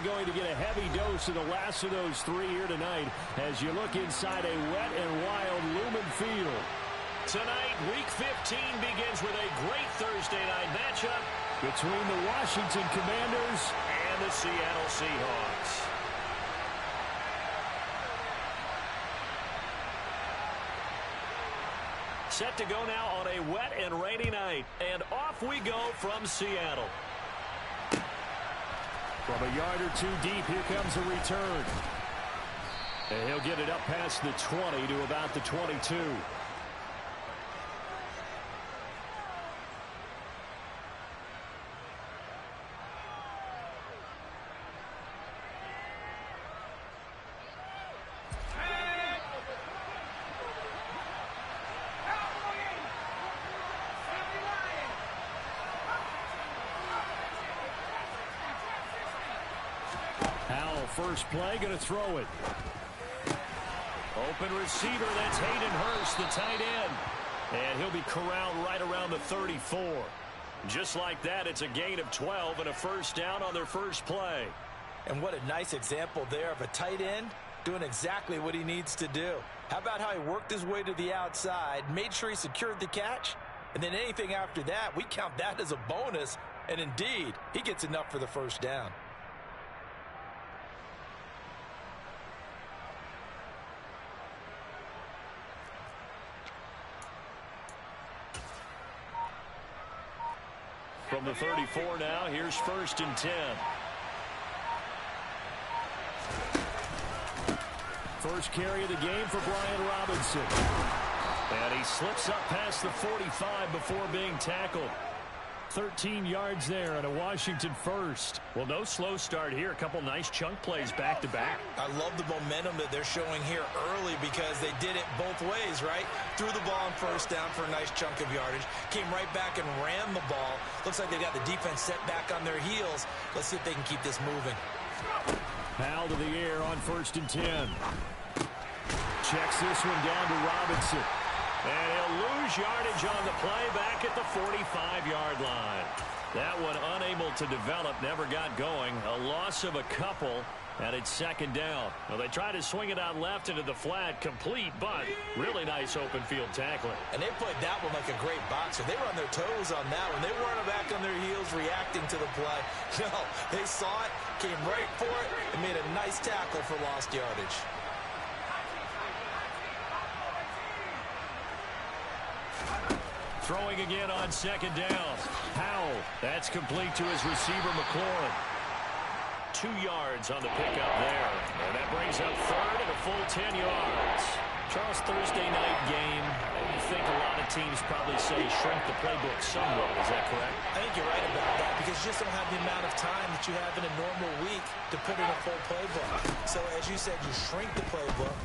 going to get a heavy dose of the last of those three here tonight as you look inside a wet and wild Lumen Field. Tonight, Week 15 begins with a great Thursday night matchup between the Washington Commanders and the Seattle Seahawks. Set to go now on a wet and rainy night. And off we go from Seattle. From a yard or two deep, here comes a return. And he'll get it up past the 20 to about the 22. First play, going to throw it. Open receiver, that's Hayden Hurst, the tight end. And he'll be corralled right around the 34. Just like that, it's a gain of 12 and a first down on their first play. And what a nice example there of a tight end doing exactly what he needs to do. How about how he worked his way to the outside, made sure he secured the catch, and then anything after that, we count that as a bonus. And indeed, he gets enough for the first down. From the 34 now, here's 1st and 10. First carry of the game for Brian Robinson. And he slips up past the 45 before being tackled. 13 yards there and a Washington first. Well, no slow start here. A couple nice chunk plays back-to-back. I love the momentum that they're showing here early because they did it both ways, right? Threw the ball on first down for a nice chunk of yardage. Came right back and ran the ball. Looks like they got the defense set back on their heels. Let's see if they can keep this moving. Powell to the air on 1st and 10. Checks this one down to Robinson. And he'll lose yardage on the play back at the 45-yard line. That one unable to develop, never got going. A loss of a couple, and it's 2nd down. Well, they try to swing it out left into the flat, complete, but really nice open field tackling. And they played that one like a great boxer. They were on their toes on that one. They weren't back on their heels reacting to the play. No, they saw it, came right for it, and made a nice tackle for lost yardage. Throwing again on 2nd down. Powell. That's complete to his receiver, McLaurin. 2 yards on the pickup there. And that brings up 3rd and a full 10 yards. Charles, Thursday night game. I think a lot of teams probably say shrink the playbook somewhat. Is that correct? I think you're right about that because you just don't have the amount of time that you have in a normal week to put in a full playbook. So as you said, you shrink the playbook.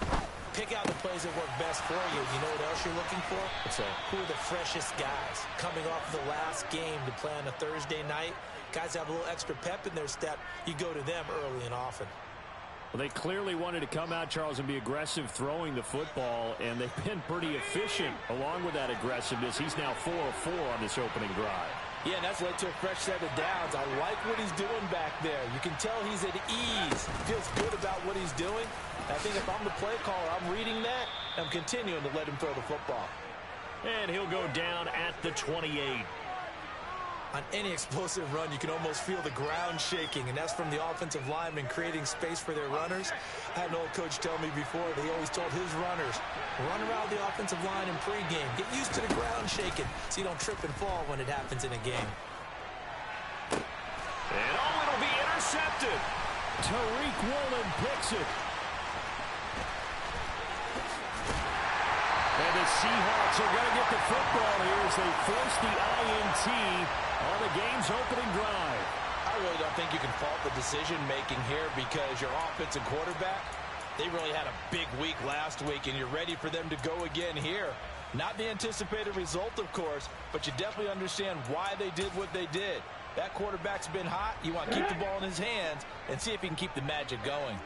Pick out the plays that work best for you. You know what else you're looking for? What's that? Who are the freshest guys coming off the last game to play on a Thursday night? Guys have a little extra pep in their step. You go to them early and often. Well, they clearly wanted to come out, Charles, and be aggressive throwing the football, and they've been pretty efficient along with that aggressiveness. He's now 4 of 4 on this opening drive. Yeah, and that's led to a fresh set of downs. I like what he's doing back there. You can tell he's at ease. Feels good about what he's doing. I think if I'm the play caller, I'm reading that. I'm continuing to let him throw the football. And he'll go down at the 28. On any explosive run, you can almost feel the ground shaking, and that's from the offensive linemen creating space for their runners. I had an old coach tell me before, they always told his runners, run around the offensive line in pregame. Get used to the ground shaking so you don't trip and fall when it happens in a game. And it'll be intercepted. Tariq Woolen picks it. And the Seahawks are going to get the football here as they force the INT on the game's opening drive. I really don't think you can fault the decision-making here because your offensive quarterback, they really had a big week last week, and you're ready for them to go again here. Not the anticipated result, of course, but you definitely understand why they did what they did. That quarterback's been hot. You want to keep the ball in his hands and see if he can keep the magic going.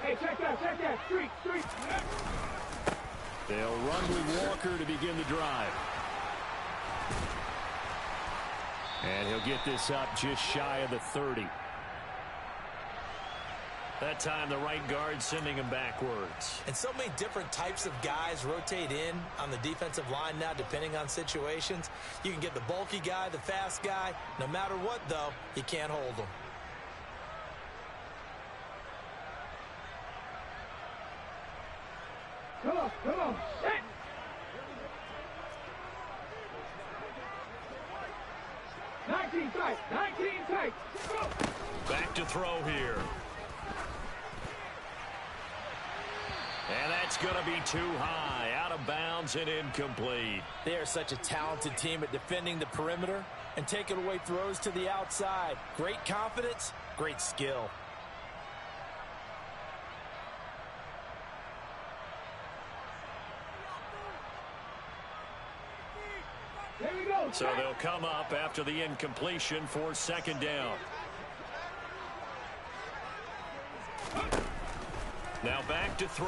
Hey, check that, street. They'll run with Walker to begin the drive. And he'll get this up just shy of the 30. That time the right guard sending him backwards. And so many different types of guys rotate in on the defensive line now depending on situations. You can get the bulky guy, the fast guy. No matter what, though, you can't hold them. Come on, set! Nineteen tight, go! Back to throw here. And that's going to be too high, out of bounds and incomplete. They are such a talented team at defending the perimeter and taking away throws to the outside. Great confidence, great skill. There we go. So they'll come up after the incompletion for second down. Now back to throw.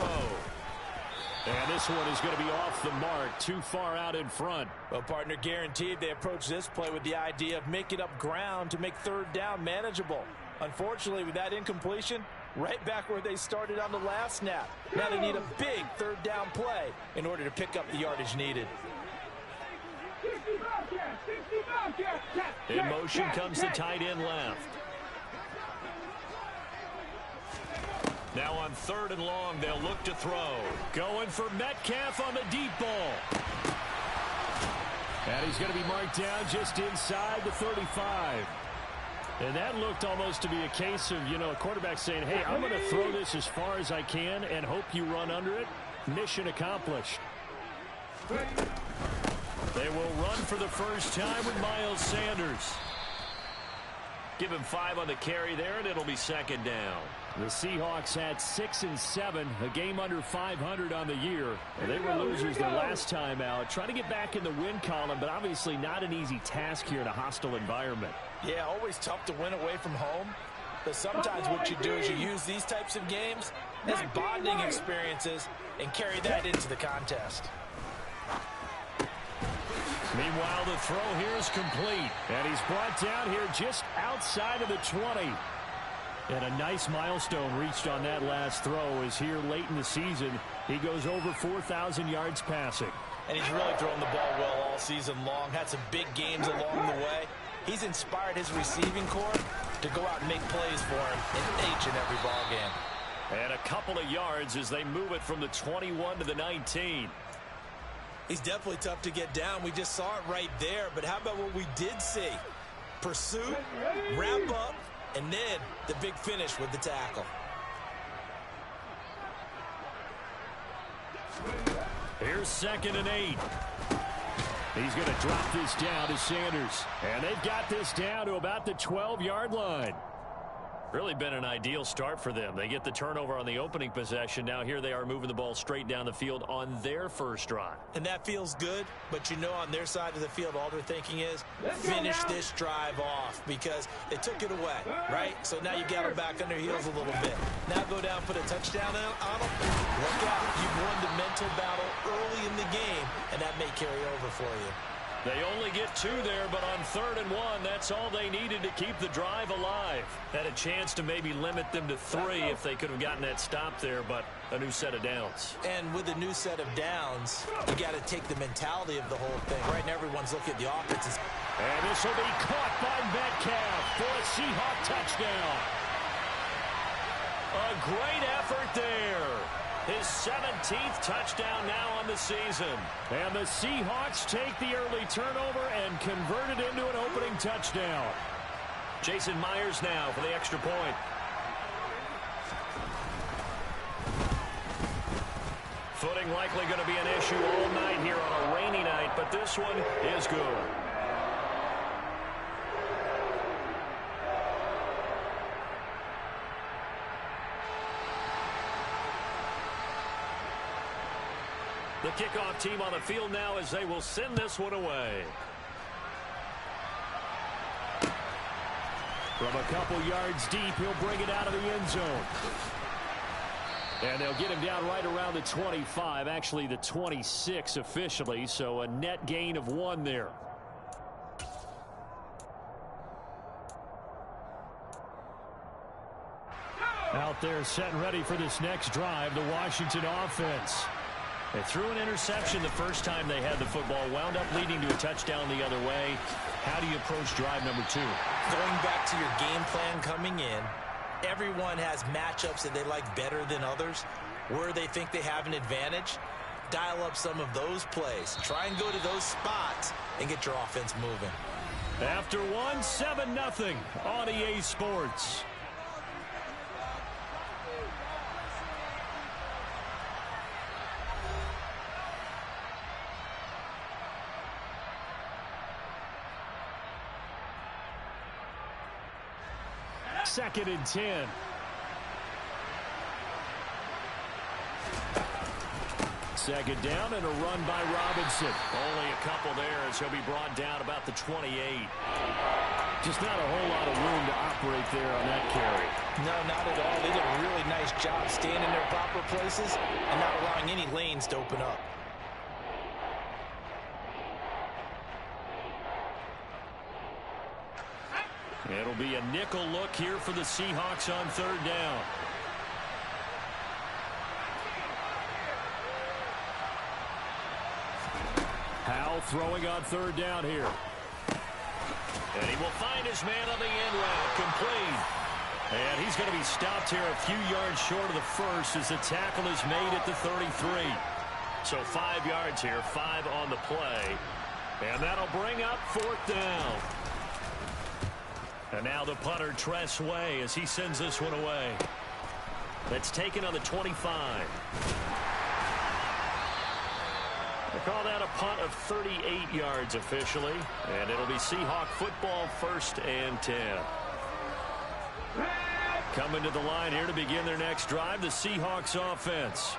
And this one is going to be off the mark, too far out in front. Well, partner, guaranteed they approach this play with the idea of making up ground to make third down manageable. Unfortunately, with that incompletion, right back where they started on the last snap. Now they need a big third down play in order to pick up the yardage needed. 65 cat. In motion comes the tight end left. Now on third and long, they'll look to throw. Going for Metcalf on the deep ball. And he's going to be marked down just inside the 35. And that looked almost to be a case of, a quarterback saying, hey, I'm going to throw this as far as I can and hope you run under it. Mission accomplished. They will run for the first time with Miles Sanders. Give him 5 on the carry there, and it'll be second down. The Seahawks had 6 and 7, a game under 500 on the year. And they were losers their last time out. Trying to get back in the win column, but obviously not an easy task here in a hostile environment. Yeah, always tough to win away from home. But sometimes what you do is you use these types of games as bonding experiences and carry that into the contest. Meanwhile, the throw here is complete. And he's brought down here just outside of the 20. And a nice milestone reached on that last throw as here late in the season, he goes over 4,000 yards passing. And he's really thrown the ball well all season long. Had some big games along the way. He's inspired his receiving corps to go out and make plays for him in each and every ball game. And a couple of yards as they move it from the 21 to the 19. He's definitely tough to get down. We just saw it right there. But how about what we did see? Pursuit, wrap up, and then the big finish with the tackle. Here's 2nd and 8. He's going to drop this down to Sanders. And they've got this down to about the 12-yard line. Really been an ideal start for them. They get the turnover on the opening possession. Now here they are moving the ball straight down the field on their first drive. And that feels good, but on their side of the field, all they're thinking is finish this drive off because they took it away, right? So now you got them back on their heels a little bit. Now go down, put a touchdown on them. Look out. You've won the mental battle early in the game, and that may carry over for you. They only get 2 there, but on 3rd and 1, that's all they needed to keep the drive alive. Had a chance to maybe limit them to 3 if they could have gotten that stop there, but a new set of downs. And with a new set of downs, you got to take the mentality of the whole thing. Right now, everyone's looking at the offenses. And this will be caught by Metcalf for a Seahawk touchdown. A great effort there. His 17th touchdown now on the season. And the Seahawks take the early turnover and convert it into an opening touchdown. Jason Myers now for the extra point. Footing likely going to be an issue all night here on a rainy night, but this one is good. The kickoff team on the field now as they will send this one away. From a couple yards deep, he'll bring it out of the end zone. And they'll get him down right around the 25, actually the 26 officially, so a net gain of 1 there. Out there set and ready for this next drive, the Washington offense. They threw an interception the first time they had the football, wound up leading to a touchdown the other way. How do you approach drive number 2? Going back to your game plan coming in, everyone has matchups that they like better than others. Where they think they have an advantage, dial up some of those plays. Try and go to those spots and get your offense moving. After one, 7-0 on EA Sports. Second and 10. Second down and a run by Robinson. Only a couple there as he'll be brought down about the 28. Just not a whole lot of room to operate there on that carry. No, not at all. They did a really nice job staying in their proper places and not allowing any lanes to open up. It'll be a nickel look here for the Seahawks on third down. Howell throwing on third down here. And he will find his man on the end route, complete. And he's going to be stopped here a few yards short of the first as the tackle is made at the 33. So 5 yards here, 5 on the play. And that'll bring up fourth down. And now the punter, Tress Way, as he sends this one away. That's taken on the 25. They call that a punt of 38 yards officially. And it'll be Seahawk football, 1st and 10. Coming to the line here to begin their next drive, the Seahawks offense.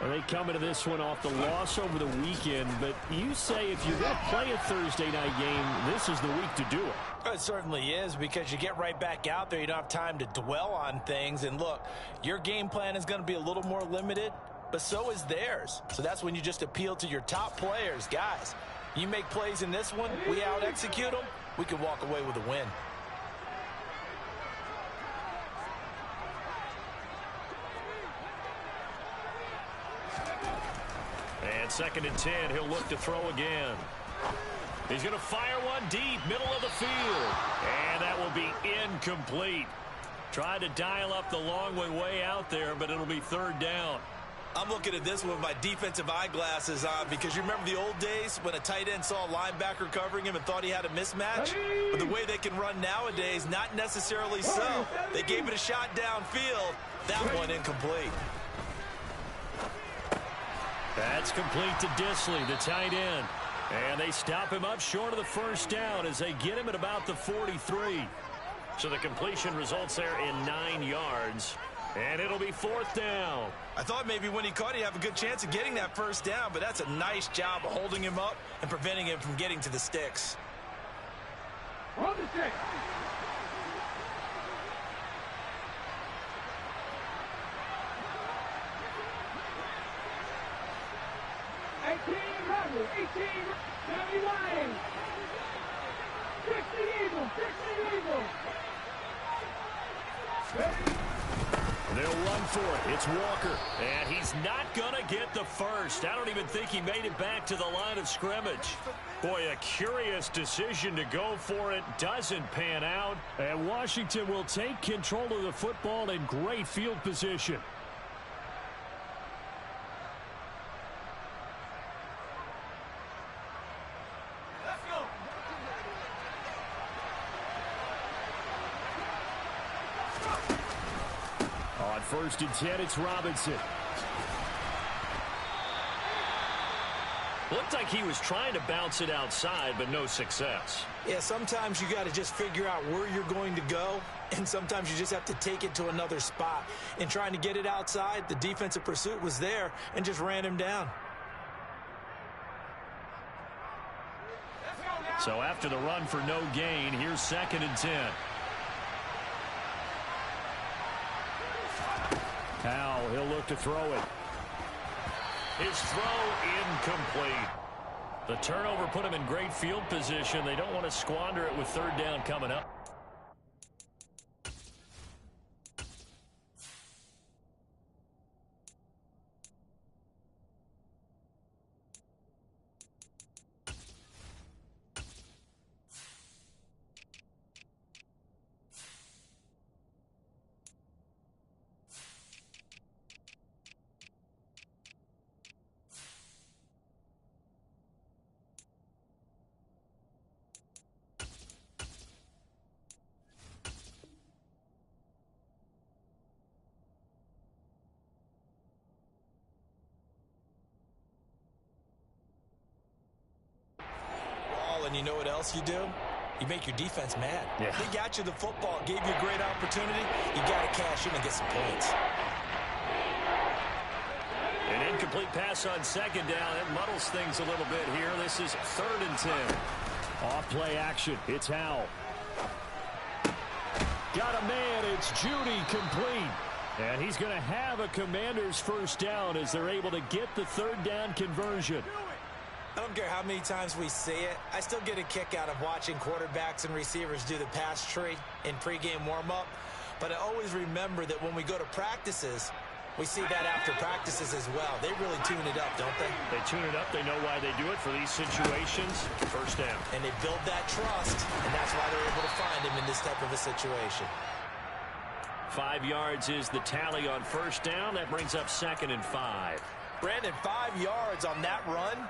Well, they come into this one off the loss over the weekend, but you say if you're going to play a Thursday night game, this is the week to do it. It certainly is, because you get right back out there. You don't have time to dwell on things. And look, your game plan is going to be a little more limited, but so is theirs. So that's when you just appeal to your top players. Guys, you make plays in this one, we out-execute them, we can walk away with a win. And 2nd and 10, he'll look to throw again. He's going to fire one deep, middle of the field. And that will be incomplete. Tried to dial up the long way out there, but it'll be third down. I'm looking at this with my defensive eyeglasses on, because you remember the old days when a tight end saw a linebacker covering him and thought he had a mismatch? But the way they can run nowadays, not necessarily so. They gave it a shot downfield. That one incomplete. That's complete to Disley, the tight end. And they stop him up short of the first down as they get him at about the 43. So the completion results there in 9 yards. And it'll be fourth down. I thought maybe when he caught, he'd have a good chance of getting that first down, but that's a nice job of holding him up and preventing him from getting to the sticks. On the stick. They'll run for it. It's Walker. And he's not going to get the first. I don't even think he made it back to the line of scrimmage. Boy, a curious decision to go for it. Doesn't pan out. And Washington will take control of the football in great field position. On 1st and 10, it's Robinson. Looked like he was trying to bounce it outside, but no success. Yeah, sometimes you got to just figure out where you're going to go, and sometimes you just have to take it to another spot. In trying to get it outside, the defensive pursuit was there and just ran him down. So after the run for no gain, here's 2nd and 10. Howell, he'll look to throw it. His throw incomplete. The turnover put him in great field position. They don't want to squander it with third down coming up. and you know what else you do? You make your defense mad. Yeah. They got you the football, gave you a great opportunity. You got to cash in and get some points. An incomplete pass on second down. It muddles things a little bit here. This is 3rd and 10. Off play action. It's Howell. Got a man. It's Judy complete. And he's going to have a Commanders first down as they're able to get the 3rd down conversion. I don't care how many times we see it. I still get a kick out of watching quarterbacks and receivers do the pass tree in pregame warm-up. But I always remember that when we go to practices, we see that after practices as well. They really tune it up, don't they? They tune it up. They know why they do it for these situations. First down. And they build that trust, and that's why they're able to find him in this type of a situation. 5 yards is the tally on first down. That brings up 2nd and 5. Brandon, 5 yards on that run.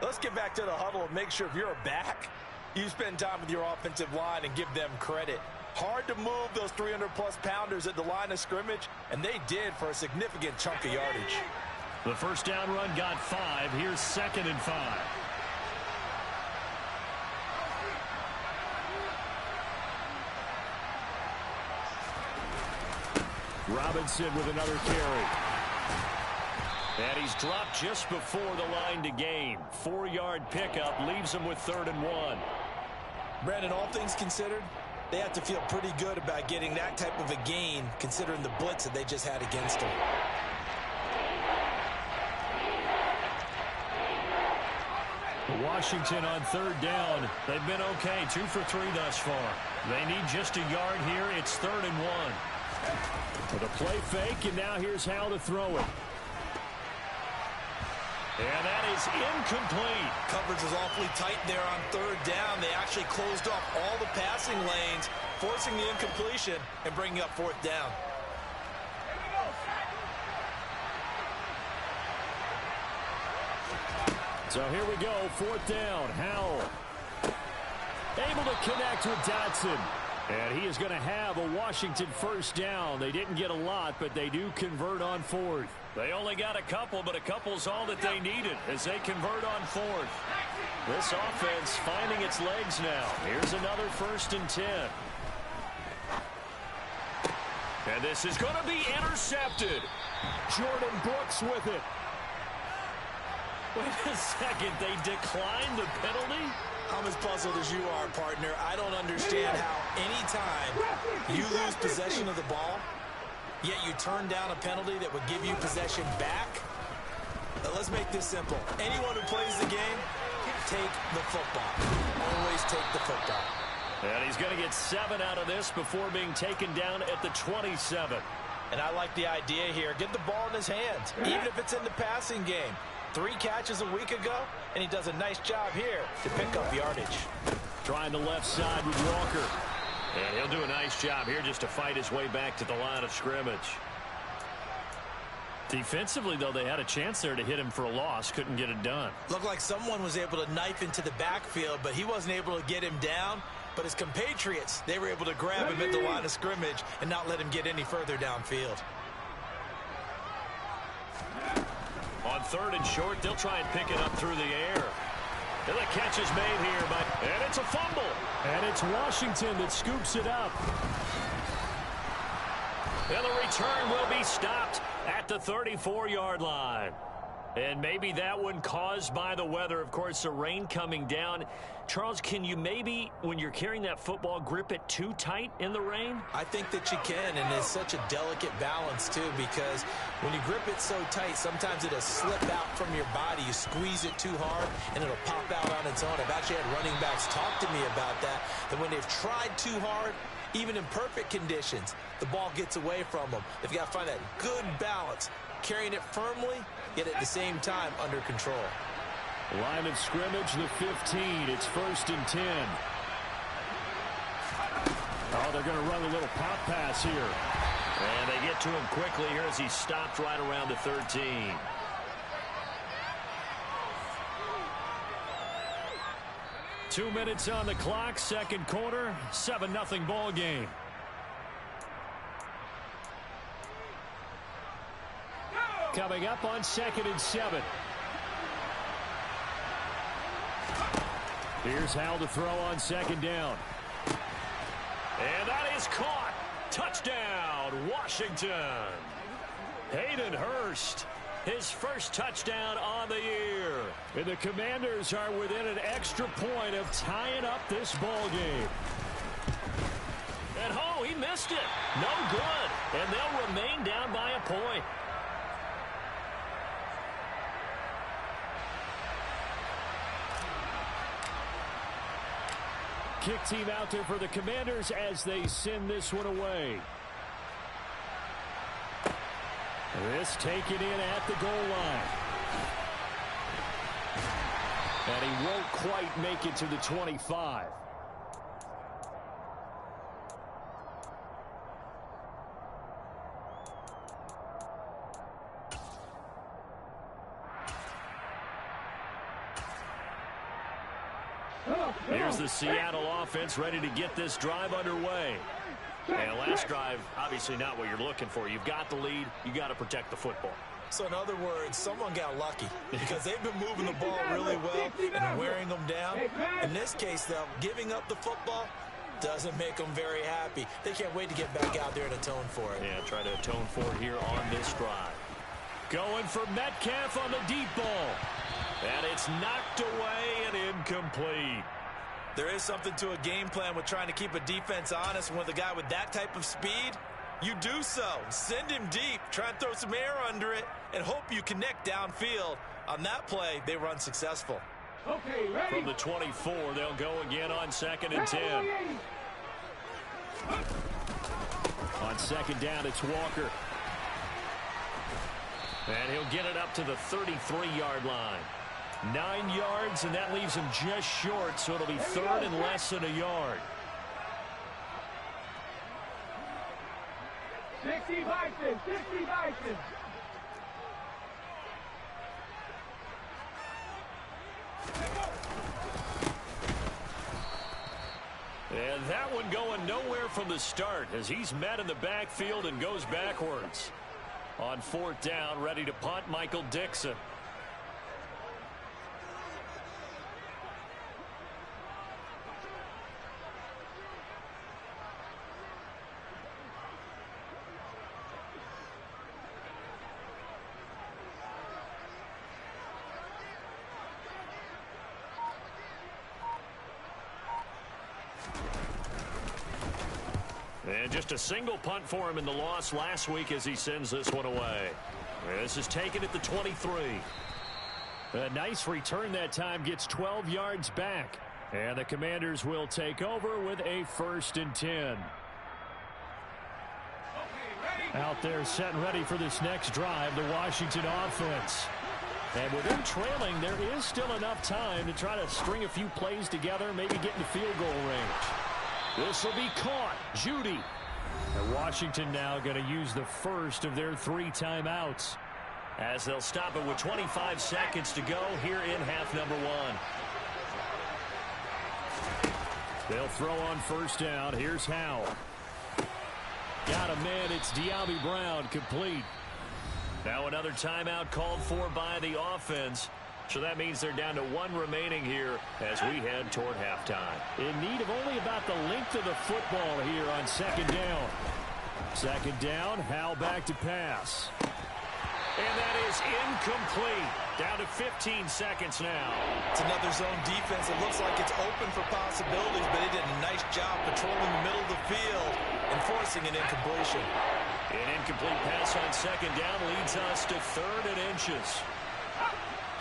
Let's get back to the huddle and make sure if you're a back, you spend time with your offensive line and give them credit. Hard to move those 300-plus pounders at the line of scrimmage, and they did for a significant chunk of yardage. The first down run got 5. Here's 2nd and 5. Robinson with another carry. And he's dropped just before the line to gain. 4-yard pickup leaves him with 3rd and 1. Brandon, all things considered, they have to feel pretty good about getting that type of a gain considering the blitz that they just had against them. Washington on 3rd down. They've been okay. 2 for 3 thus far. They need just a yard here. It's 3rd and 1. With a play fake, and now here's how to throw it. And that is incomplete. Coverage was awfully tight there on 3rd down. They actually closed off all the passing lanes, forcing the incompletion and bringing up 4th down. So here we go, 4th down. Howell able to connect with Dotson. And he is going to have a Washington first down. They didn't get a lot, but they do convert on 4th. They only got a couple, but a couple's all that they needed as they convert on 4th. This offense finding its legs now. Here's another 1st and 10. And this is going to be intercepted. Jordan Brooks with it. Wait a second, they declined the penalty? I'm as puzzled as you are, partner. I don't understand how anytime you lose possession of the ball, yet you turn down a penalty that would give you possession back. Now, let's make this simple. Anyone who plays the game, take the football. Always take the football. And he's going to get 7 out of this before being taken down at the 27. And I like the idea here. Get the ball in his hands, even if it's in the passing game. 3 catches a week ago, and he does a nice job here to pick up yardage. Trying the left side with Walker. And he'll do a nice job here just to fight his way back to the line of scrimmage. Defensively, though, they had a chance there to hit him for a loss. Couldn't get it done. Looked like someone was able to knife into the backfield, but he wasn't able to get him down. But his compatriots, they were able to grab him at the line of scrimmage and not let him get any further downfield. On 3rd and short, they'll try and pick it up through the air. And the catch is made here, and it's a fumble. And it's Washington that scoops it up. And the return will be stopped at the 34-yard line. And maybe that one caused by the weather. Of course, the rain coming down. Charles, can you maybe, when you're carrying that football, grip it too tight in the rain? I think that you can, and it's such a delicate balance, too, because when you grip it so tight, sometimes it'll slip out from your body. You squeeze it too hard, and it'll pop out on its own. I've actually had running backs talk to me about that when they've tried too hard, even in perfect conditions, the ball gets away from them. They've got to find that good balance, carrying it firmly, yet at the same time under control. Line of scrimmage, the 15. It's 1st and 10. Oh, they're going to run a little pop pass here. And they get to him quickly here as he stopped right around the 13. Two minutes on the clock, second quarter, 7-0 ball game. Coming up on 2nd and 7. Here's Howell to throw on second down. And that is caught. Touchdown, Washington. Hayden Hurst, his first touchdown on the year. And the Commanders are within an extra point of tying up this ball game. And oh, he missed it. No good. And they'll remain down by a point. Kick team out there for the Commanders as they send this one away. This taken in at the goal line. And he won't quite make it to the 25. Here's the Seattle offense ready to get this drive underway. And last drive, obviously not what you're looking for. You've got the lead. You got to protect the football. So in other words, someone got lucky because they've been moving the ball really well and wearing them down. In this case, though, giving up the football doesn't make them very happy. They can't wait to get back out there and atone for it. Yeah, try to atone for it here on this drive. Going for Metcalf on the deep ball. And it's knocked away and incomplete. There is something to a game plan with trying to keep a defense honest. With a guy with that type of speed, you do so. Send him deep, try and throw some air under it, and hope you connect downfield. On that play, they were unsuccessful. Okay, ready? From the 24, they'll go again on 2nd and 10. On second down, it's Walker. And he'll get it up to the 33-yard line. 9 yards, and that leaves him just short, so it'll be third and less than a yard. 60 Bison, 60 Bison. And that one going nowhere from the start as he's met in the backfield and goes backwards. On 4th down, ready to punt, Michael Dixon. And just a single punt for him in the loss last week as he sends this one away. This is taken at the 23. A nice return that time, gets 12 yards back. And the Commanders will take over with a 1st and 10. Out there set and ready for this next drive, the Washington offense. And with them trailing, there is still enough time to try to string a few plays together, maybe get in the field goal range. This will be caught. Judy. And Washington now going to use the first of their 3 timeouts. As they'll stop it with 25 seconds to go here in half number 1. They'll throw on 1st down. Here's Howell. Got a man. It's De'Ami Brown, complete. Now another timeout called for by the offense. So that means they're down to 1 remaining here as we head toward halftime. In need of only about the length of the football here on 2nd down. 2nd down, Howell back to pass. And that is incomplete. Down to 15 seconds now. It's another zone defense. It looks like it's open for possibilities, but they did a nice job patrolling the middle of the field and forcing an incompletion. An incomplete pass on 2nd down leads us to 3rd and inches.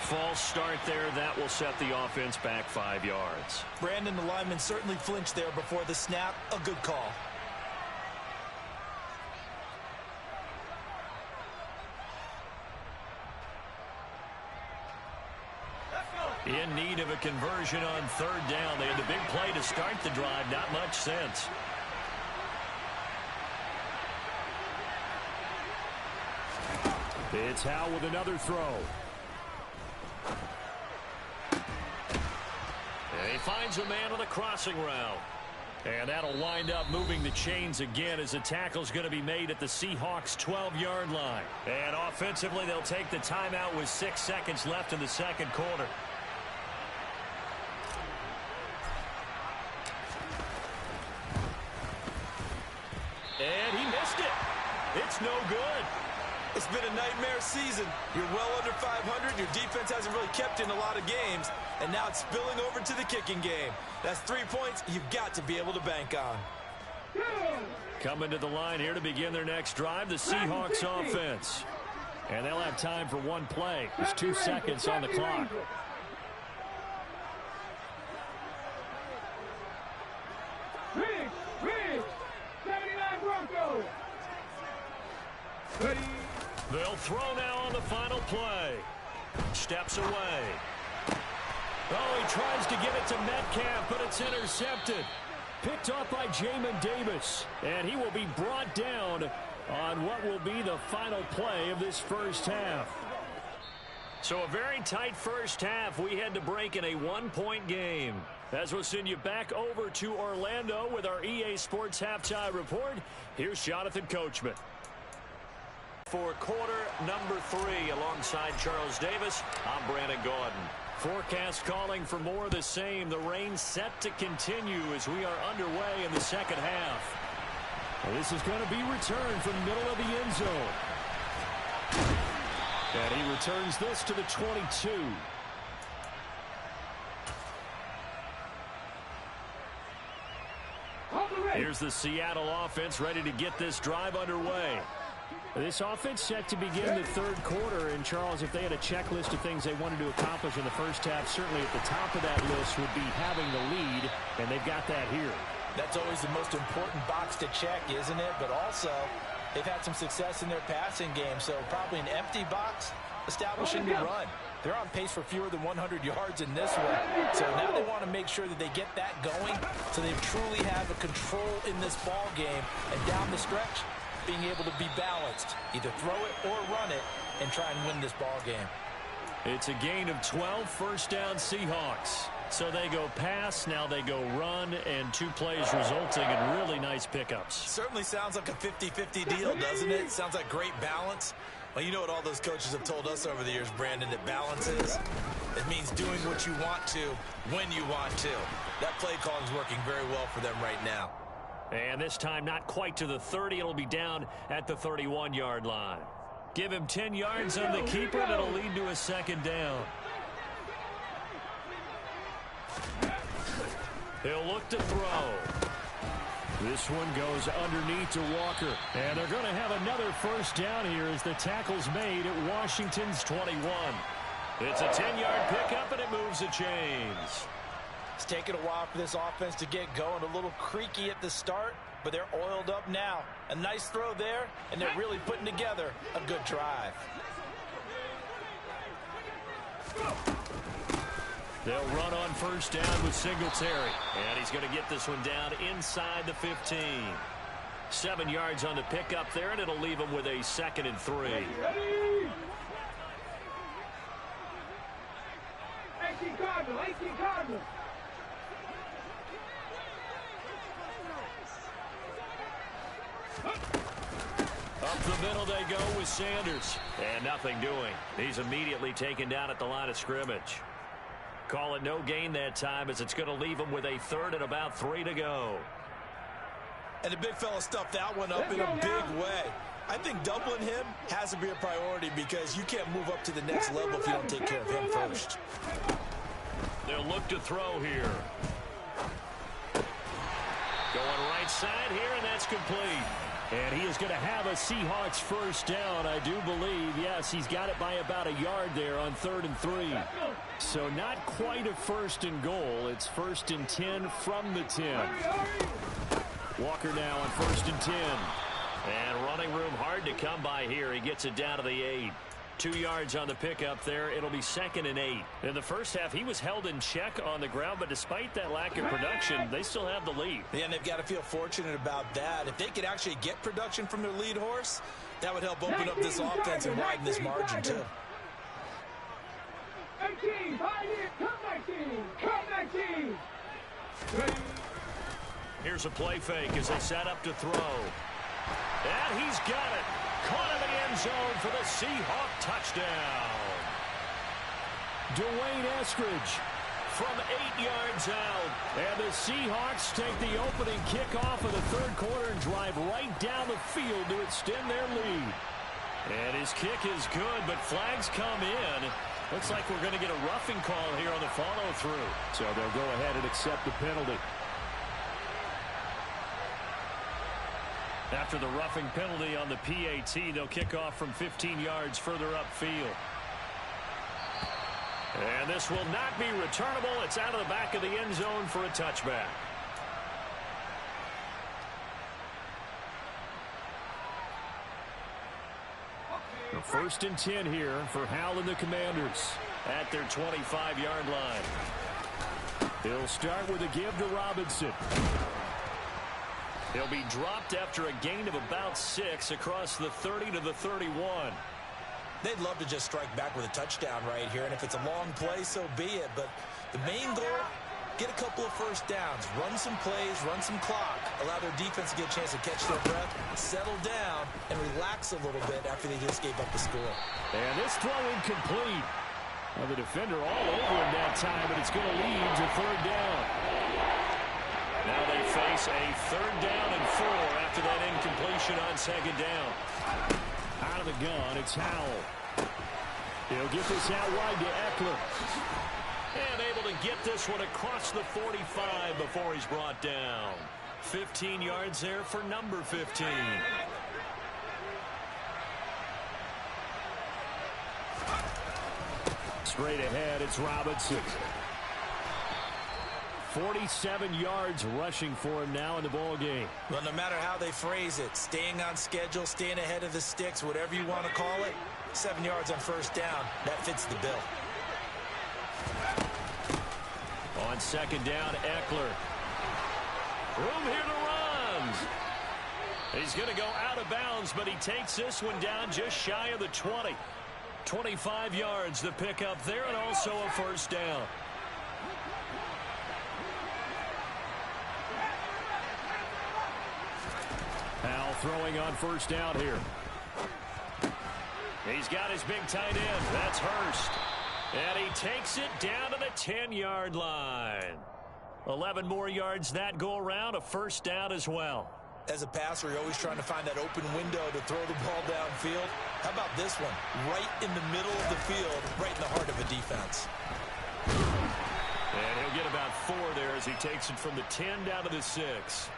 False start there. That will set the offense back 5 yards. Brandon, the lineman certainly flinched there before the snap. A good call. In need of a conversion on 3rd down. They had the big play to start the drive. Not much sense. It's Howell with another throw. And he finds a man on the crossing route. And that'll wind up moving the chains again as the tackle's going to be made at the Seahawks' 12-yard line. And offensively, they'll take the timeout with 6 seconds left in the 2nd quarter. It's no good. It's been a nightmare season. You're well under 500. Your defense hasn't really kept you in a lot of games. And now it's spilling over to the kicking game. That's 3 points you've got to be able to bank on. Coming to the line here to begin their next drive, the Seahawks offense. And they'll have time for one play. There's 2 seconds on the clock. Riggs, 79 Broncos. Ready. They'll throw now on the final play. Steps away. Oh, he tries to get it to Metcalf, but it's intercepted. Picked off by Jamin Davis. And he will be brought down on what will be the final play of this first half. So a very tight first half. We had to break in a 1-point game. As we'll send you back over to Orlando with our EA Sports Halftime Report, here's Jonathan Coachman. For quarter number 3, alongside Charles Davis, I'm Brandon Gaudin. Forecast calling for more of the same. The rain set to continue as we are underway in the second half. Well, this is going to be returned from the middle of the end zone. And he returns this to the 22. Here's the Seattle offense ready to get this drive underway. This offense set to begin the third quarter. And, Charles, if they had a checklist of things they wanted to accomplish in the first half, certainly at the top of that list would be having the lead, and they've got that here. That's always the most important box to check, isn't it? But also, they've had some success in their passing game, so probably an empty box establishing the run. They're on pace for fewer than 100 yards in this one. So now they want to make sure that they get that going so they truly have a control in this ball game. And down the stretch, being able to be balanced, either throw it or run it, and try and win this ball game. It's a gain of 12, first down Seahawks. So they go pass, now they go run, and 2 plays resulting in really nice pickups. Certainly sounds like a 50-50 deal, doesn't it? Sounds like great balance. Well, you know what all those coaches have told us over the years, Brandon, that balance is? It means doing what you want to when you want to. That play call is working very well for them right now. And this time not quite to the 30. It'll be down at the 31-yard line. Give him 10 yards on the keeper, and it'll lead to a second down. He'll look to throw. This one goes underneath to Walker. And they're going to have another first down here as the tackle's made at Washington's 21. It's a 10-yard pickup, and it moves the chains. It's taken a while for this offense to get going. A little creaky at the start, but they're oiled up now. A nice throw there, and they're really putting together a good drive. They'll run on first down with Singletary. And he's going to get this one down inside the 15. 7 yards on the pickup there, and it'll leave him with a 2nd and 3. 18 Cardinals. Up the middle they go with Sanders. And nothing doing. He's immediately taken down at the line of scrimmage. Call it no gain that time as it's going to leave him with a 3rd and about 3 to go. And the big fella stuffed that one up in a big way. I think doubling him has to be a priority because you can't move up to the next level if you don't take care of him first. They'll look to throw here. Going right side here, and that's complete. And he is going to have a Seahawks first down, I do believe. Yes, he's got it by about a yard there on 3rd and 3. So not quite a 1st and goal. It's 1st and 10 from the 10. Walker now on 1st and 10. And running room hard to come by here. He gets it down to the 8. 2 yards on the pickup there. It'll be 2nd and 8. In the first half, he was held in check on the ground, but despite that lack of production, they still have the lead. Yeah, and they've got to feel fortunate about that. If they could actually get production from their lead horse, that would help open up this offense and widen this margin, too. 18, come 19. Here's a play fake as they set up to throw. And he's got it. Caught in the end zone for the Seahawk touchdown. Dwayne Eskridge from 8 yards out. And the Seahawks take the opening kickoff of the third quarter and drive right down the field to extend their lead. And his kick is good, but flags come in. Looks like we're going to get a roughing call here on the follow-through. So they'll go ahead and accept the penalty. After the roughing penalty on the PAT, they'll kick off from 15 yards further upfield. And this will not be returnable. It's out of the back of the end zone for a touchback. The 1st and 10 here for Howell and the Commanders At their 25-yard line. They'll start with a give to Robinson. He'll be dropped after a gain of about 6 across the 30 to the 31. They'd love to just strike back with a touchdown right here, and if it's a long play, so be it. But the main goal, get a couple of first downs, run some plays, run some clock, allow their defense to get a chance to catch their breath, settle down, and relax a little bit after they just gave up the score. And this throw incomplete. Well, the defender all over him that time, but it's going to lead to 3rd down. Now they face a 3rd down and 4 after that incompletion on 2nd down. Out of the gun, it's Howell. He'll get this out wide to Eckler. And able to get this one across the 45 before he's brought down. 15 yards there for number 15. Straight ahead, it's Robinson. 47 yards rushing for him now in the ball game. Well, no matter how they phrase it, staying on schedule, staying ahead of the sticks, whatever you want to call it, 7 yards on 1st down, that fits the bill. On 2nd down, Eckler. Room here to run. He's going to go out of bounds, but he takes this one down just shy of the 20. 25 yards the pickup there, and also a 1st down. Howell throwing on 1st down here. He's got his big tight end. That's Hurst. And he takes it down to the 10-yard line. 11 more yards that go around, a 1st down as well. As a passer, you're always trying to find that open window to throw the ball downfield. How about this one? Right in the middle of the field, right in the heart of a defense. And he'll get about 4 there as he takes it from the 10 down to the 6.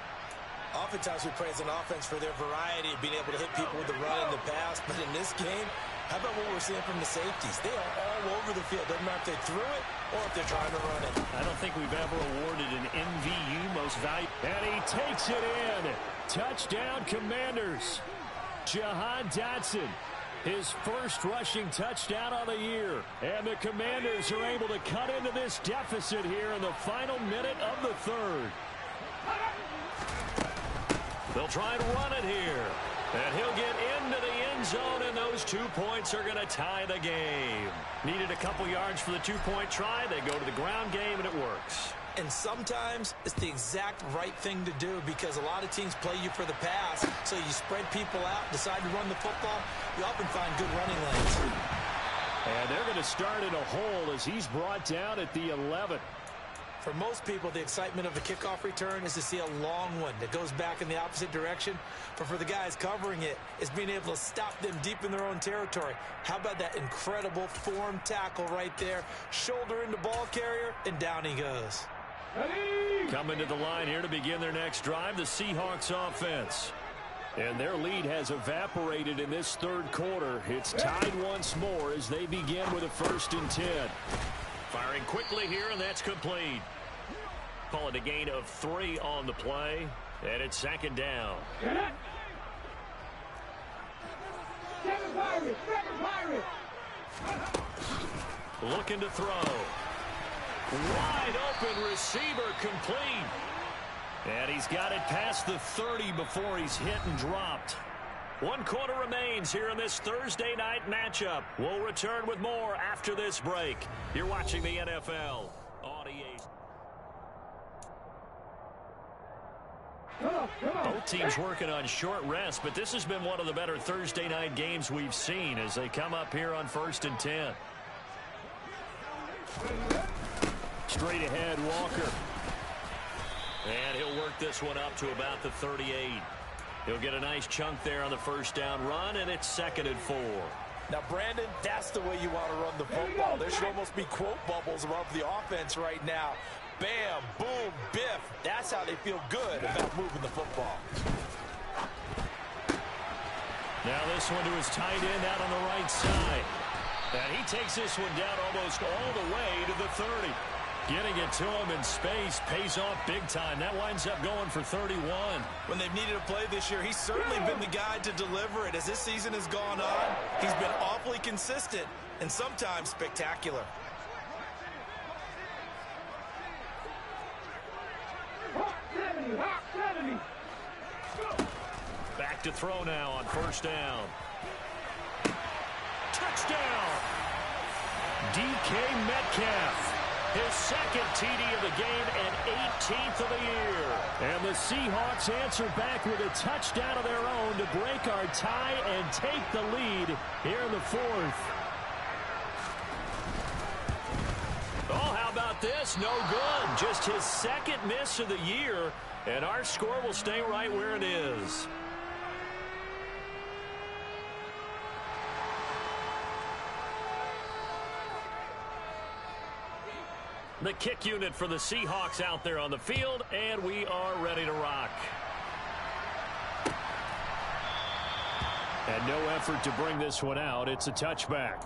Oftentimes we praise an offense for their variety of being able to hit people with the run and the pass, but in this game, how about what we're seeing from the safeties? They are all over the field. Doesn't matter if they threw it or if they're trying to run it. I don't think we've ever awarded an MVU most valuable. And he takes it in. Touchdown, Commanders. Jahan Dotson, his 1st rushing touchdown of the year. And the Commanders are able to cut into this deficit here in the final minute of the 3rd. They'll try to run it here. And he'll get into the end zone, and those 2 points are going to tie the game. Needed a couple yards for the 2-point try. They go to the ground game, and it works. And sometimes it's the exact right thing to do because a lot of teams play you for the pass. So you spread people out, decide to run the football. You often find good running lanes. And they're going to start in a hole as he's brought down at the 11. For most people, the excitement of a kickoff return is to see a long one that goes back in the opposite direction. But for the guys covering it, it's being able to stop them deep in their own territory. How about that incredible form tackle right there? Shoulder into ball carrier, and down he goes. Coming to the line here to begin their next drive, the Seahawks offense. And their lead has evaporated in this 3rd quarter. It's tied once more as they begin with a 1st and 10. Firing quickly here, and that's complete. Call it a gain of 3 on the play, and it's 2nd down. Looking to throw. Wide open receiver complete. And he's got it past the 30 before he's hit and dropped. 1 quarter remains here in this Thursday night matchup. We'll return with more after this break. You're watching the NFL on EA. Both teams working on short rest, but this has been one of the better Thursday night games we've seen as they come up here on 1st and 10. straight ahead, Walker. And he'll work this one up to about the 38. He'll get a nice chunk there on the first down run, and it's 2nd and 4. Now, Brandon, that's the way you want to run the football. There should almost be quote bubbles above the offense right now. Bam, boom, biff. That's how they feel good about moving the football. Now this one to his tight end out on the right side. And he takes this one down almost all the way to the 30. Getting it to him in space pays off big time. That winds up going for 31. When they've needed a play this year, he's certainly been the guy to deliver it. As this season has gone on, he's been awfully consistent and sometimes spectacular. Hot 70, hot 70. Back to throw now on first down. Touchdown! DK Metcalf. His second TD of the game and 18th of the year. And the Seahawks answer back with a touchdown of their own to break our tie and take the lead here in the 4th. Oh, how about this? No good. Just his second miss of the year, and our score will stay right where it is. The kick unit for the Seahawks out there on the field, and we are ready to rock. And no effort to bring this one out. It's a touchback.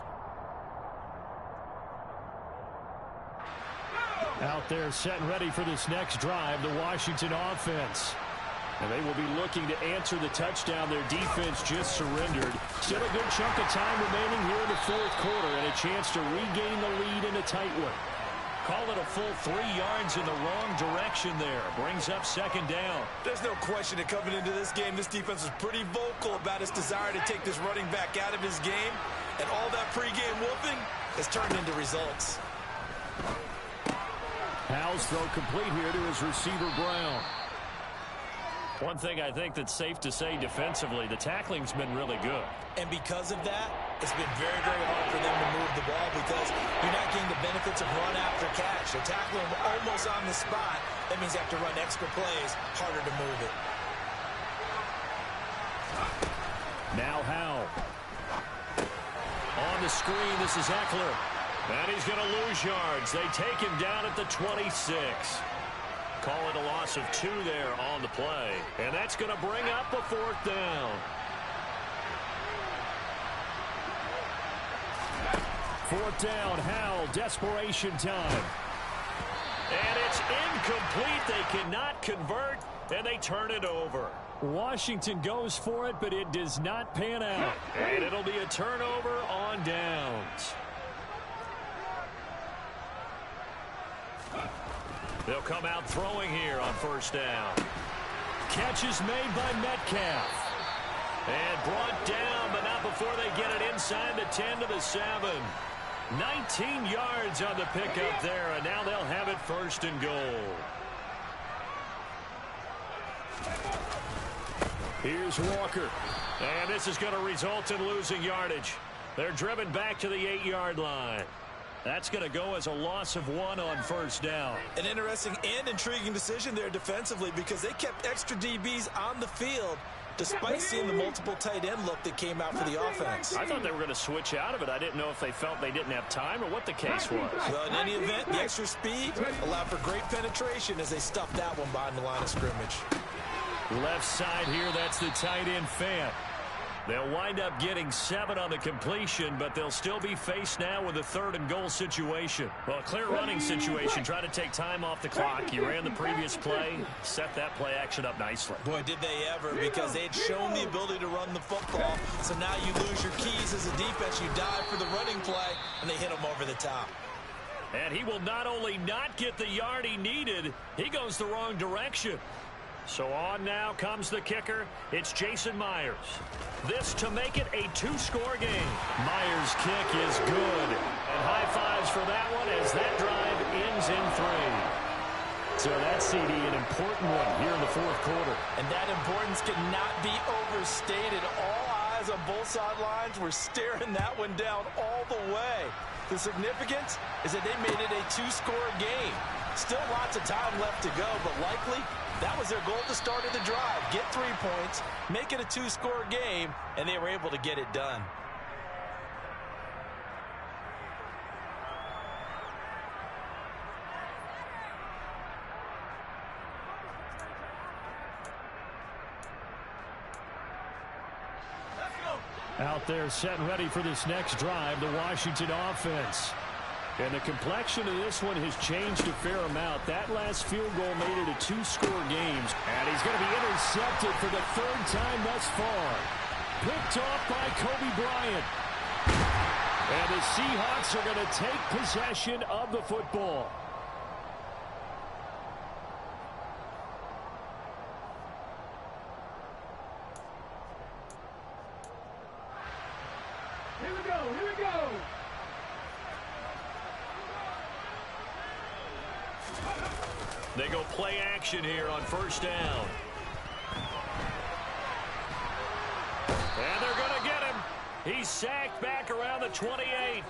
Out there set and ready for this next drive, the Washington offense. And they will be looking to answer the touchdown their defense just surrendered. Still a good chunk of time remaining here in the 4th quarter and a chance to regain the lead in a tight one. Call it a full 3 yards in the wrong direction there. Brings up 2nd down. There's no question that coming into this game, this defense was pretty vocal about its desire to take this running back out of his game. And all that pregame whooping has turned into results. Howell's throw complete here to his receiver, Brown. One thing I think that's safe to say defensively, the tackling's been really good. And because of that, it's been very, very hard for them to move the ball because you're not getting the benefits of run after catch. They're tackling almost on the spot. That means they have to run extra plays, harder to move it. Now Howell. On the screen, this is Eckler. And he's going to lose yards. They take him down at the 26. Call it a loss of 2 there on the play. And that's going to bring up a 4th down. 4th down, Howell, desperation time. And it's incomplete. They cannot convert, and they turn it over. Washington goes for it, but it does not pan out. And it'll be a turnover on downs. They'll come out throwing here on first down. Catch is made by Metcalf. And brought down, but not before they get it inside the 10 to the 7. 19 yards on the pickup there, and now they'll have it 1st and goal. Here's Walker. And this is going to result in losing yardage. They're driven back to the 8-yard line. That's going to go as a loss of 1 on first down. An interesting and intriguing decision there defensively because they kept extra DBs on the field despite seeing the multiple tight end look that came out for the offense. I thought they were going to switch out of it. I didn't know if they felt they didn't have time or what the case was. Well, in any event, the extra speed allowed for great penetration as they stuffed that one behind the line of scrimmage. Left side here, that's the tight end Fant. They'll wind up getting 7 on the completion, but they'll still be faced now with a 3rd and goal situation. Well, a clear running situation. Try to take time off the clock. You ran the previous play, set that play action up nicely. Boy, did they ever, because they had shown the ability to run the football. So now you lose your keys as a defense. You dive for the running play, and they hit them over the top. And he will not only not get the yard he needed, he goes the wrong direction. So on now comes the kicker. It's Jason Myers. This to make it a 2-score game. Myers' kick is good. And high fives for that one as that drive ends in 3. So that's, CD, an important one here in the 4th quarter. And that importance cannot be overstated. All eyes guys on both sidelines were staring that one down all the way. The significance is that they made it a two-score game. Still lots of time left to go, but likely that was their goal at the start of the drive. Get 3 points, make it a two-score game, and they were able to get it done. Out there set and ready for this next drive, the Washington offense. And the complexion of this one has changed a fair amount. That last field goal made it a two-score game. And he's going to be intercepted for the third time thus far. Picked off by Kobe Bryant. And the Seahawks are going to take possession of the football. Here we go, here we go. They go play action here on first down. And they're going to get him. He's sacked back around the 28.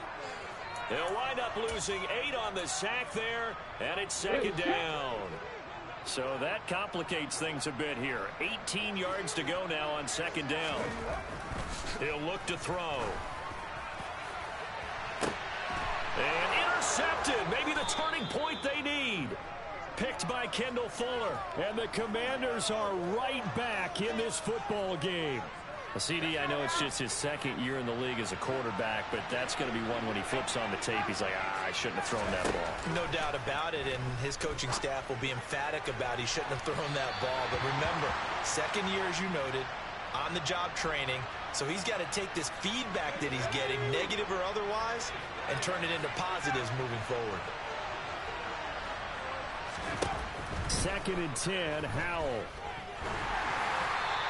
They'll wind up losing 8 on the sack there, and it's second down. So that complicates things a bit here. 18 yards to go now on second down. He'll look to throw. And intercepted. Maybe the turning point they need. Picked by Kendall Fuller. And the Commanders are right back in this football game. CD, I know it's just his second year in the league as a quarterback, but that's going to be one when he flips on the tape. He's like, I shouldn't have thrown that ball. No doubt about it, and his coaching staff will be emphatic about he shouldn't have thrown that ball. But remember, second year, as you noted, on-the-job training. So he's got to take this feedback that he's getting, negative or otherwise, and turn it into positives moving forward. Second and 10, Howell.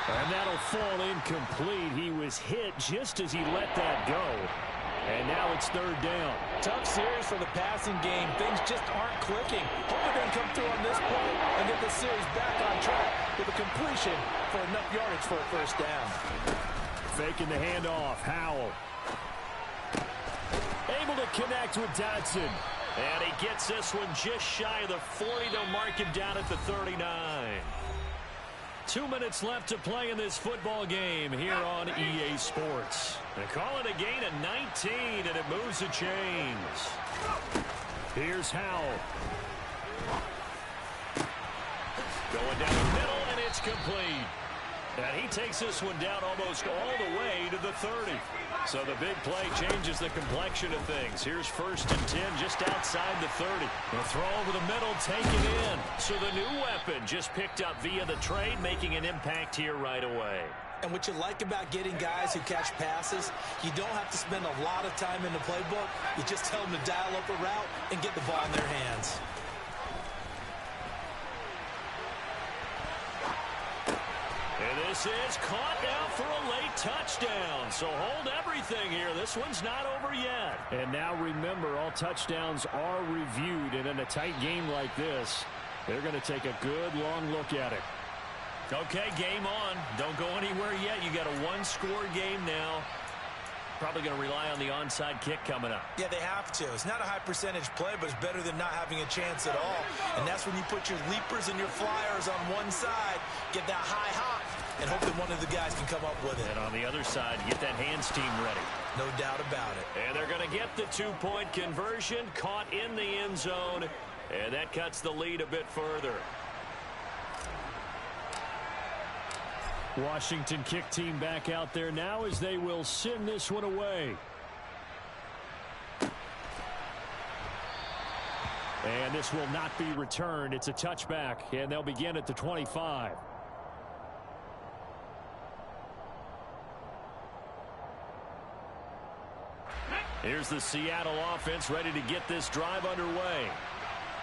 And that'll fall incomplete. He was hit just as he let that go. And now it's third down. Tough series for the passing game. Things just aren't clicking. Hope they're going to come through on this play and get the series back on track with a completion for enough yardage for a first down. Faking the handoff. Howell. Able to connect with Dotson. And he gets this one just shy of the 40. They'll mark him down at the 39. 2 minutes left to play in this football game here on EA Sports. They call it a gain of 19, and it moves the chains. Here's Howell. Going down the middle, and it's complete. And he takes this one down almost all the way to the 30. So the big play changes the complexion of things. Here's first and 10 just outside the 30. The throw over the middle, taken in. So the new weapon just picked up via the trade, making an impact here right away. And what you like about getting guys who catch passes, you don't have to spend a lot of time in the playbook. You just tell them to dial up a route and get the ball in their hands. And this is caught now for a late touchdown. So hold everything here. This one's not over yet. And now remember, all touchdowns are reviewed. And in a tight game like this, they're going to take a good long look at it. Okay, game on. Don't go anywhere yet. You got a one-score game now. Probably going to rely on the onside kick coming up. Yeah, they have to. It's not a high percentage play, but it's better than not having a chance at all. And that's when you put your leapers and your flyers on one side, get that high hop, and hope that one of the guys can come up with it. And on the other side, get that hands team ready. No doubt about it. And they're going to get the two-point conversion, caught in the end zone, and that cuts the lead a bit further. Washington kick team back out there now as they will send this one away. And this will not be returned. It's a touchback, and they'll begin at the 25. Here's the Seattle offense ready to get this drive underway.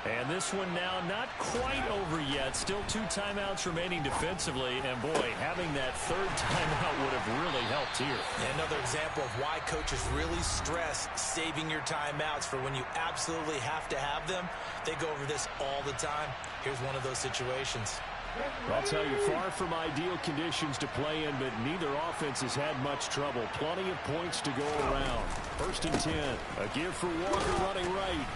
And this one now not quite over yet. Still 2 timeouts remaining defensively. And, boy, having that third timeout would have really helped here. Yeah, another example of why coaches really stress saving your timeouts for when you absolutely have to have them. They go over this all the time. Here's one of those situations. I'll tell you, far from ideal conditions to play in, but neither offense has had much trouble. Plenty of points to go around. 1st and 10. A give for Walker running right.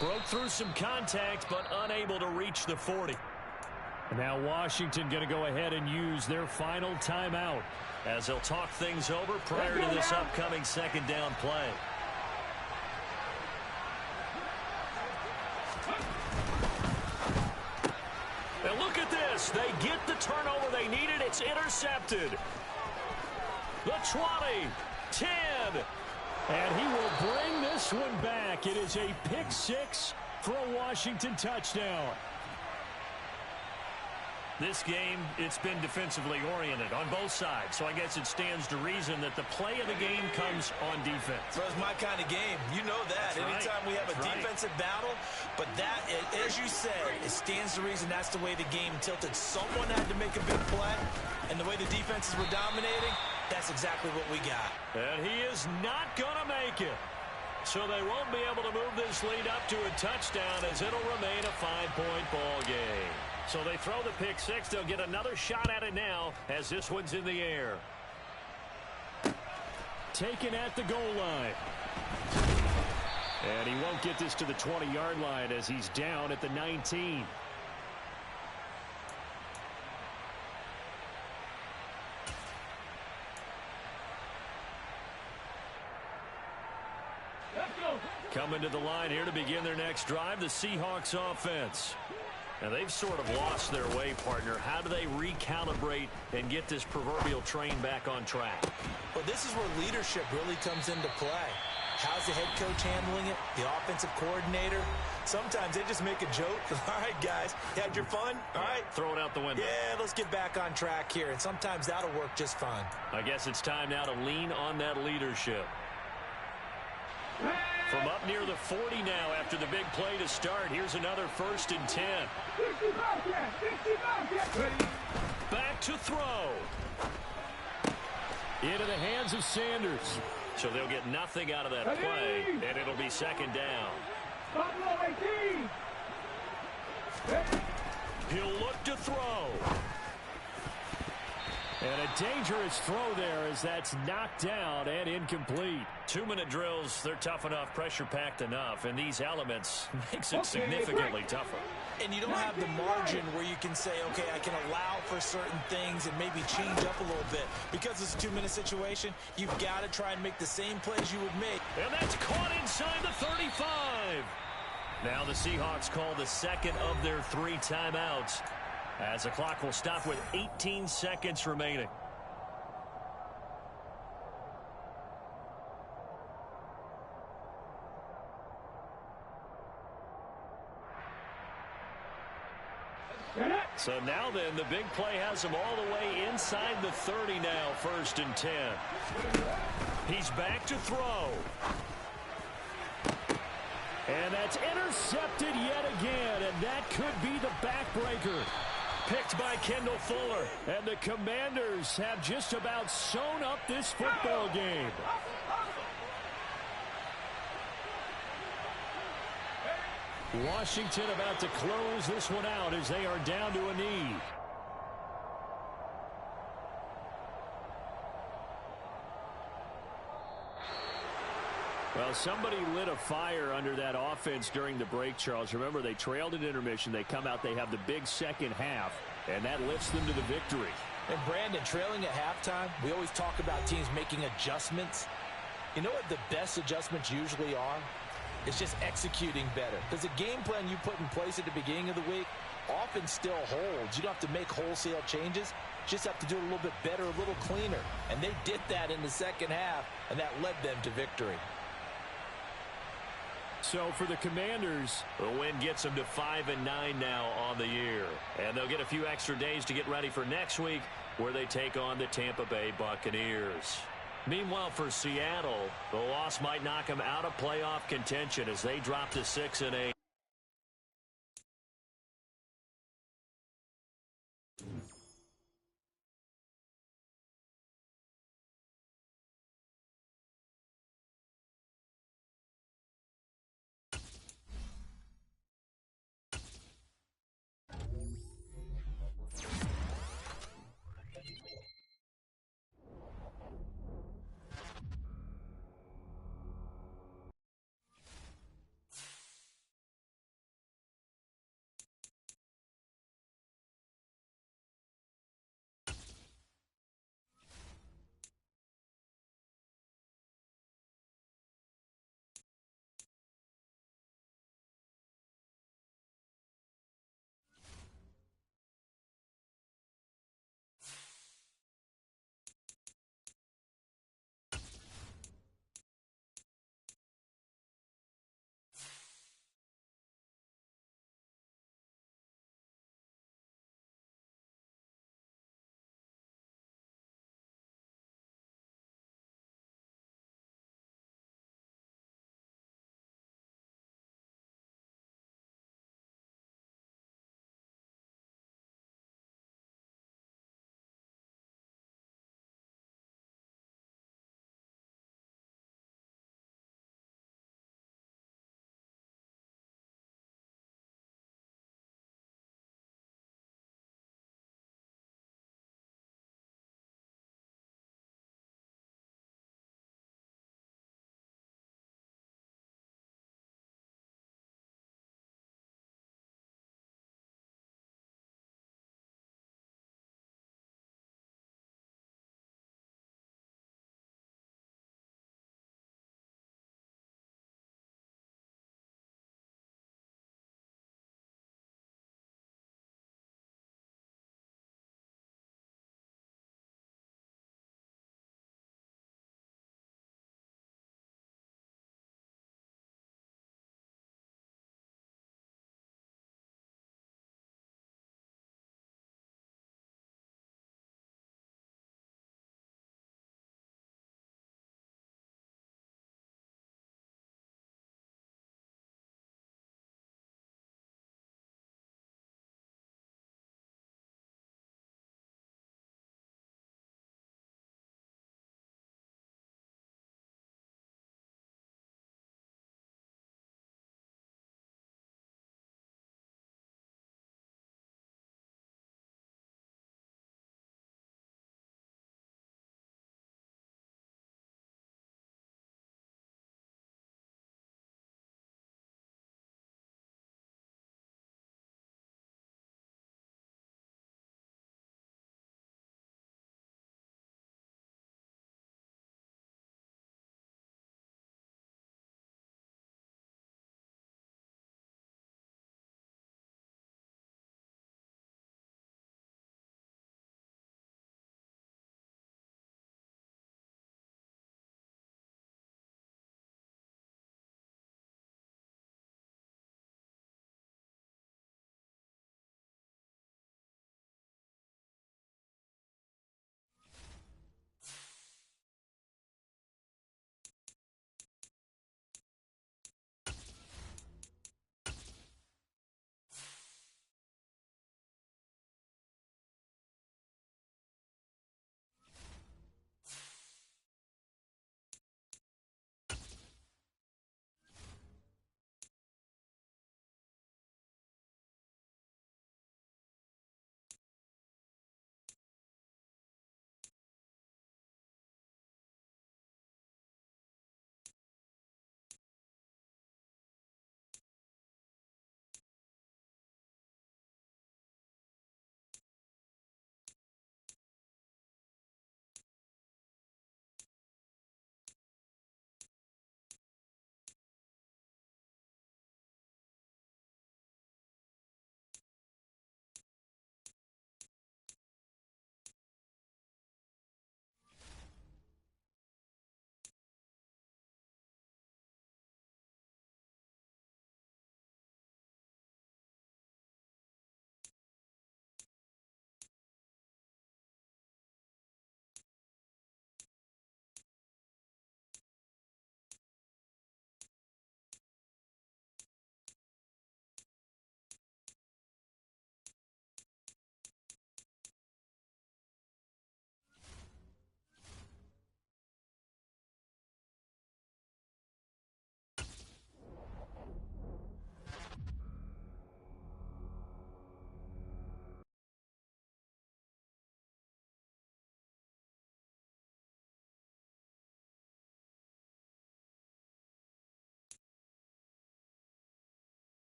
Broke through some contact, but unable to reach the 40. Now Washington going to go ahead and use their final timeout, as they'll talk things over prior to this upcoming 2nd down play. And look at this. They get the turnover they needed. It's intercepted. The 20, 10. And he will bring this one back. It is a pick 6 for a Washington touchdown. This game, it's been defensively oriented on both sides, so I guess it stands to reason that the play of the game comes on defense. Well, it's my kind of game. You know that. That's Anytime right. we have a defensive battle, but that, as you said, it stands to reason that's the way the game tilted. Someone had to make a big play, and the way the defenses were dominating, that's exactly what we got. And he is not going to make it. So they won't be able to move this lead up to a touchdown, as it'll remain a 5-point ball game. So they throw the pick 6. They'll get another shot at it now as this one's in the air. Taken at the goal line. And he won't get this to the 20-yard line as he's down at the 19. Coming to the line here to begin their next drive, the Seahawks offense. And they've sort of lost their way, partner. How do they recalibrate and get this proverbial train back on track? Well, this is where leadership really comes into play. How's the head coach handling it? The offensive coordinator? Sometimes they just make a joke. All right, guys, you had your fun? All right. Throw it out the window. Yeah, let's get back on track here. And sometimes that'll work just fine. I guess it's time now to lean on that leadership. From up near the 40 now after the big play to start. Here's another 1st and 10. Back to throw. Into the hands of Sanders. So they'll get nothing out of that play, and it'll be 2nd down. He'll look to throw. And a dangerous throw there as that's knocked down and incomplete. 2-minute drills, they're tough enough, pressure-packed enough, and these elements makes it significantly tougher. And you don't have the margin where you can say, okay, I can allow for certain things and maybe change up a little bit. Because it's a 2-minute situation, you've got to try and make the same plays you would make. And that's caught inside the 35. Now the Seahawks call the 2nd of their 3 timeouts, as the clock will stop with 18 seconds remaining. So now then, the big play has him all the way inside the 30 now, 1st and 10. He's back to throw. And that's intercepted yet again, and that could be the backbreaker. Picked by Kendall Fuller. And the Commanders have just about sewn up this football game. Washington about to close this one out as they are down to a knee. Well, somebody lit a fire under that offense during the break, Charles. Remember, they trailed at intermission. They come out, they have the big second half, and that lifts them to the victory. And Brandon, trailing at halftime, we always talk about teams making adjustments. You know what the best adjustments usually are? It's just executing better. Because the game plan you put in place at the beginning of the week often still holds. You don't have to make wholesale changes. You just have to do it a little bit better, a little cleaner. And they did that in the second half, and that led them to victory. So for the Commanders, the win gets them to 5-9 now on the year. And they'll get a few extra days to get ready for next week, where they take on the Tampa Bay Buccaneers. Meanwhile, for Seattle, the loss might knock them out of playoff contention as they drop to 6-8.